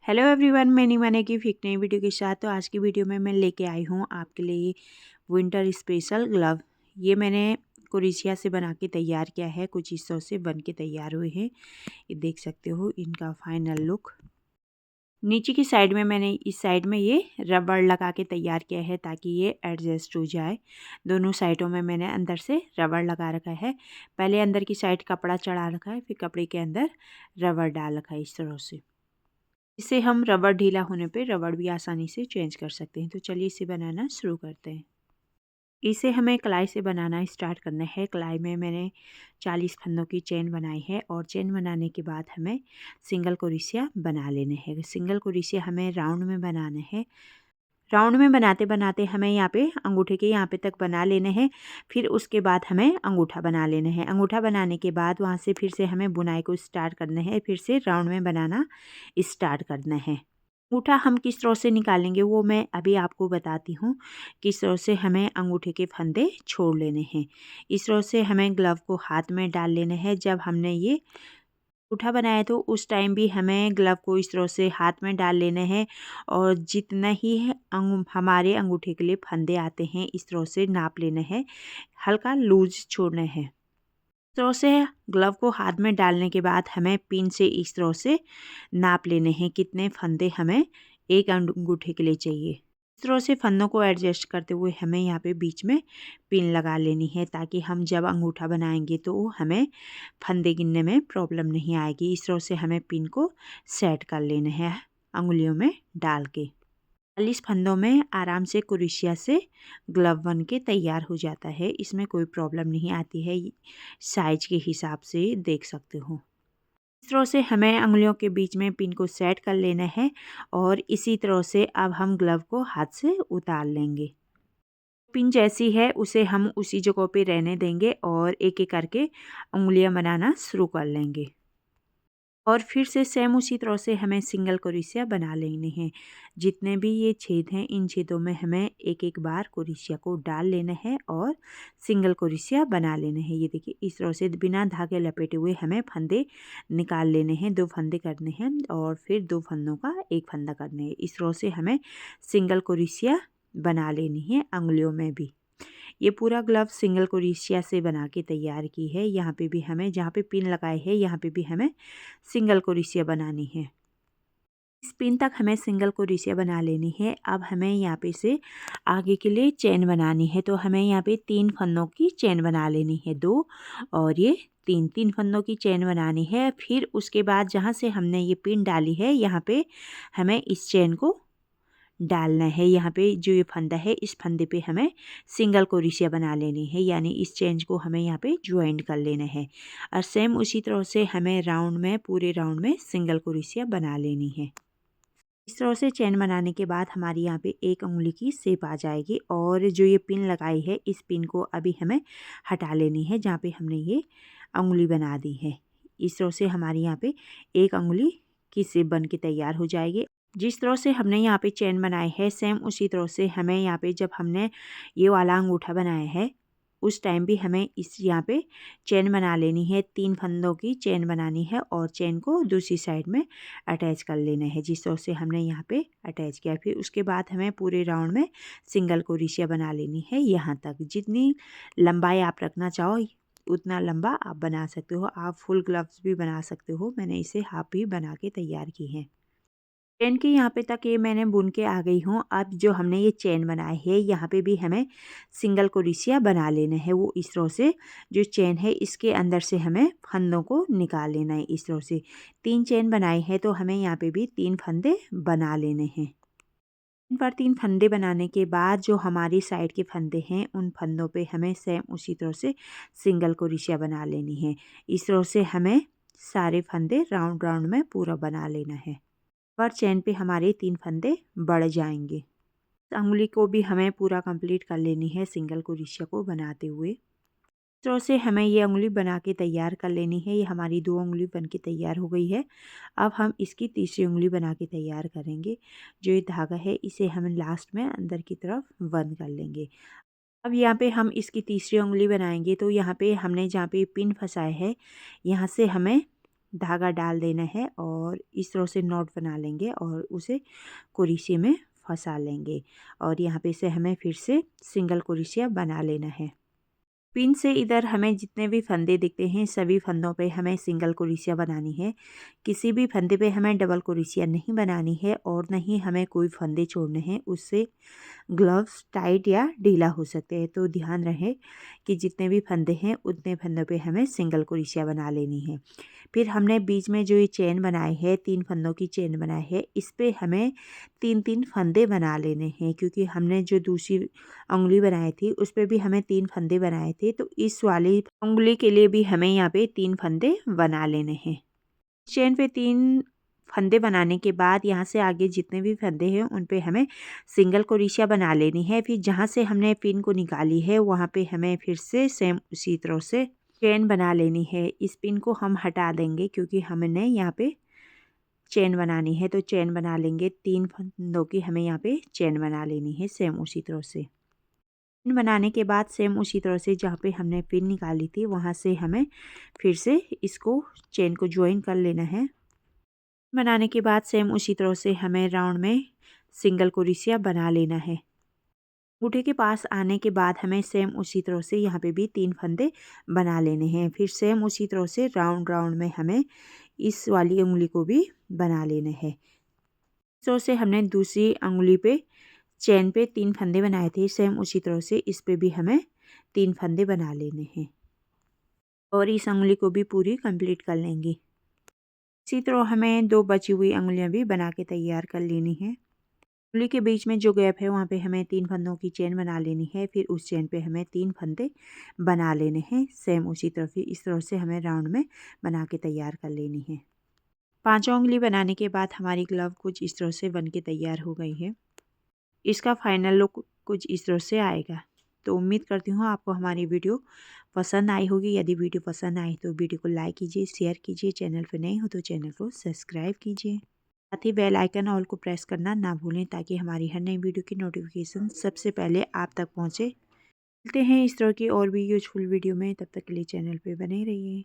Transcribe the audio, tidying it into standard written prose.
Hello everyone, मैं निमाने की एक नई वीडियो के साथ। तो आज की वीडियो में मैं लेके आई हूँ आपके लिए विंटर स्पेशल ग्लव। ये मैंने क्रोशिया से बना के तैयार किया है। कुछ हिस्सों से बन के तैयार हुए हैं। ये देख सकते हो इनका फाइनल लुक। नीचे की साइड में मैंने इस साइड में ये रबड़ लगा के तैयार किया है ताकि ये एडजस्ट हो जाए। दोनों साइडों में मैंने अंदर से रबड़ लगा रखा है। पहले अंदर की साइड कपड़ा चढ़ा रखा है, फिर कपड़े के अंदर रबड़ डाल रखा है इस तरह से। इसे हम रबड़ ढीला होने पे रबड़ भी आसानी से चेंज कर सकते हैं। तो चलिए इसे बनाना शुरू करते हैं। इसे हमें कलाई से बनाना स्टार्ट करना है। कलाई में मैंने 40 फंदों की चेन बनाई है और चेन बनाने के बाद हमें सिंगल क्रोशिया बना लेने हैं। सिंगल क्रोशिया हमें राउंड में बनाना है। राउंड में बनाते बनाते हमें यहाँ पे अंगूठे के यहाँ पे तक बना लेने हैं। फिर उसके बाद हमें अंगूठा बना लेना है। अंगूठा बनाने के बाद वहाँ से फिर से हमें बुनाई को स्टार्ट करना है। फिर से राउंड में बनाना स्टार्ट करना है। अंगूठा हम किस तरह से निकालेंगे वो मैं अभी आपको बताती हूँ। किस तरह से हमें अंगूठे के फंदे छोड़ लेने हैं। इस तरह से हमें ग्लव को हाथ में डाल लेना है। जब हमने ये अंगूठा बनाया तो उस टाइम भी हमें ग्लव को इस तरह से हाथ में डाल लेना है और जितना ही है हमारे अंगूठे के लिए फंदे आते हैं इस तरह से नाप लेना है। हल्का लूज छोड़ना है। इस तरह से ग्लव को हाथ में डालने के बाद हमें पिन से इस तरह से नाप लेने हैं कितने फंदे हमें एक अंगूठे के लिए चाहिए। इस तरह से फंदों को एडजस्ट करते हुए हमें यहाँ पे बीच में पिन लगा लेनी है ताकि हम जब अंगूठा बनाएंगे तो हमें फंदे गिनने में प्रॉब्लम नहीं आएगी। इस तरह से हमें पिन को सेट कर लेना है अंगुलियों में डाल के। 40 फंदों में आराम से क्रोशिया से ग्लव बन के तैयार हो जाता है। इसमें कोई प्रॉब्लम नहीं आती है। साइज के हिसाब से देख सकते हो। इस तरह से हमें अंगुलियों के बीच में पिन को सेट कर लेना है और इसी तरह से अब हम ग्लव को हाथ से उतार लेंगे। पिन जैसी है उसे हम उसी जगह पे रहने देंगे और एक एक करके उंगलियां बनाना शुरू कर लेंगे। और फिर से सेम उसी तरह से हमें सिंगल क्रोशिया बना लेने हैं। जितने भी ये छेद हैं इन छेदों में हमें एक एक बार क्रोशिया को डाल लेना है और सिंगल क्रोशिया बना लेने हैं। ये देखिए इस तरह से बिना धागे लपेटे हुए हमें फंदे निकाल लेने हैं। 2 फंदे करने हैं और फिर 2 फंदों का एक फंदा करने हैं। इस तरह से हमें सिंगल क्रोशिया बना लेनी है अंगुलियों में भी। ये पूरा ग्लव सिंगल क्रोशिया से बना के तैयार की है। यहाँ पे भी हमें जहाँ पे पिन लगाए है यहाँ पे भी हमें सिंगल क्रोशिया बनानी है। इस पिन तक हमें सिंगल क्रोशिया बना लेनी है। अब हमें यहाँ पे से आगे के लिए चेन बनानी है। तो हमें यहाँ पे 3 फंदों की चेन बना लेनी है। 2 और ये 3 फंदों की चेन बनानी है। फिर उसके बाद जहाँ से हमने ये पिन डाली है यहाँ पे हमें इस चेन को डालना है। यहाँ पे जो ये फंदा है इस फंदे पे हमें सिंगल क्रोशिया बना लेनी है। यानी इस चेन को हमें यहाँ पे ज्वाइंट कर लेना है। और सेम उसी तरह से हमें राउंड में पूरे राउंड में सिंगल क्रोशिया बना लेनी है। इस तरह से चेन बनाने के बाद हमारी यहाँ पे एक उंगली की शेप आ जाएगी। और जो ये पिन लगाई है इस पिन को अभी हमें हटा लेनी है जहाँ पे हमने ये उंगली बना दी है। इस तरह से हमारी यहाँ पे एक उंगली की शेप बन के तैयार हो जाएगी। जिस तरह से हमने यहाँ पे चेन बनाई है सेम उसी तरह से हमें यहाँ पे जब हमने ये वाला अंगूठा बनाया है उस टाइम भी हमें इस यहाँ पे चेन बना लेनी है। 3 फंदों की चेन बनानी है और चेन को दूसरी साइड में अटैच कर लेना है जिस तरह से हमने यहाँ पे अटैच किया। फिर उसके बाद हमें पूरे राउंड में सिंगल क्रोशिया बना लेनी है। यहाँ तक जितनी लंबाई आप रखना चाहो उतना लंबा आप बना सकते हो। आप फुल ग्लव्स भी बना सकते हो। मैंने इसे हाफ ही बना के तैयार की है। चेन के यहाँ पे तक ये मैंने बुन के आ गई हूँ। अब जो हमने ये चेन बनाई है यहाँ पे भी हमें सिंगल क्रोशिया बना लेना है। वो इस तरह से जो चेन है इसके अंदर से हमें फंदों को निकाल लेना है। इस तरह से 3 चेन बनाई है तो हमें यहाँ पे भी 3 फंदे बना लेने हैं। इन पर 3 फंदे बनाने के बाद जो हमारी साइड के फंदे हैं उन फंदों पे हमें सेम उसी तरह से सिंगल क्रोशिया बना लेनी है। इस तरह से हमें सारे फंदे राउंड राउंड में पूरा बना लेना है। पर चेन पे हमारे 3 फंदे बढ़ जाएंगे। उंगली को भी हमें पूरा कंप्लीट कर लेनी है सिंगल क्रोशिया को बनाते हुए। इस तरह से हमें ये उंगली बना के तैयार कर लेनी है। ये हमारी 2 उंगली बन के तैयार हो गई है। अब हम इसकी तीसरी उंगली बना के तैयार करेंगे। जो ये धागा है इसे हम लास्ट में अंदर की तरफ बंद कर लेंगे। अब यहाँ पे हम इसकी तीसरी उंगली बनाएंगे। तो यहाँ पे हमने जहाँ पे पिन फंसाए है यहाँ से हमें धागा डाल देना है और इस तरह से नॉट बना लेंगे और उसे कुरेशिया में फंसा लेंगे। और यहाँ पे से हमें फिर से सिंगल कुरेशिया बना लेना है। पिन से इधर हमें जितने भी फंदे दिखते हैं सभी फंदों पे हमें सिंगल कुरेशिया बनानी है। किसी भी फंदे पे हमें डबल कुरेशिया नहीं बनानी है और नहीं हमें कोई फंदे छोड़ने हैं, उससे ग्लव्स टाइट या ढीला हो सकते हैं। तो ध्यान रहे कि जितने भी फंदे हैं उतने फंदों पे हमें सिंगल कुरेशिया बना लेनी है। फिर हमने बीच में जो ये चेन बनाई है, 3 फंदों की चेन बनाई है, इस पे हमें 3-3 फंदे बना लेने हैं, क्योंकि हमने जो दूसरी उंगली बनाई थी उस पे भी हमें 3 फंदे बनाए थे। तो इस वाली उंगली के लिए भी हमें यहाँ पे 3 फंदे बना लेने हैं। चेन पे 3 फंदे बनाने के बाद यहाँ से आगे जितने भी फंदे हैं उन पे हमें सिंगल कुरेशिया बना लेनी है। फिर जहाँ से हमने पिन को निकाली है वहाँ पे हमें फिर से सेम उसी तरह से चेन बना लेनी है। इस पिन को हम हटा देंगे क्योंकि हमने यहाँ पे चेन बनानी है, तो चेन बना लेंगे। 3 फंदों की हमें यहाँ पे चेन बना लेनी है सेम उसी तरह से। पिन बनाने के बाद सेम उसी तरह से जहाँ पे हमने पिन निकाली थी वहाँ से हमें फिर से इसको चेन को ज्वाइन कर लेना है। बनाने के बाद सेम उसी तरह से हमें राउंड में सिंगल कुरेशिया बना लेना है। अंगूठे के पास आने के बाद हमें सेम उसी तरह से यहाँ पे भी 3 फंदे बना लेने हैं। फिर सेम उसी तरह से राउंड राउंड में हमें इस वाली उंगली को भी बना लेना है। इस तरह से हमने दूसरी उंगली पे चेन पे 3 फंदे बनाए थे, सेम उसी तरह से इस पे भी हमें 3 फंदे बना लेने हैं और इस उंगली को भी पूरी कंप्लीट कर लेंगे। इसी तरह हमें 2 बची हुई उंगलियां भी बना के तैयार कर लेनी है। उंगली के बीच में जो गैप है वहाँ पे हमें 3 फंदों की चेन बना लेनी है। फिर उस चेन पे हमें 3 फंदे बना लेने हैं सेम उसी तरह। फिर इस तरह से हमें राउंड में बना के तैयार कर लेनी है। 5 उंगली बनाने के बाद हमारी ग्लव कुछ इस तरह से बन के तैयार हो गई है। इसका फाइनल लुक कुछ इस तरह से आएगा। तो उम्मीद करती हूँ आपको हमारी वीडियो पसंद आई होगी। यदि वीडियो पसंद आई तो वीडियो को लाइक कीजिए, शेयर कीजिए। चैनल पर नए हो तो चैनल को सब्सक्राइब कीजिए। साथ ही बेल आइकन ऑल को प्रेस करना ना भूलें ताकि हमारी हर नई वीडियो की नोटिफिकेशन सबसे पहले आप तक पहुँचे। मिलते हैं इस तरह की और भी यूजफुल वीडियो में, तब तक के लिए चैनल पे बने रहिए।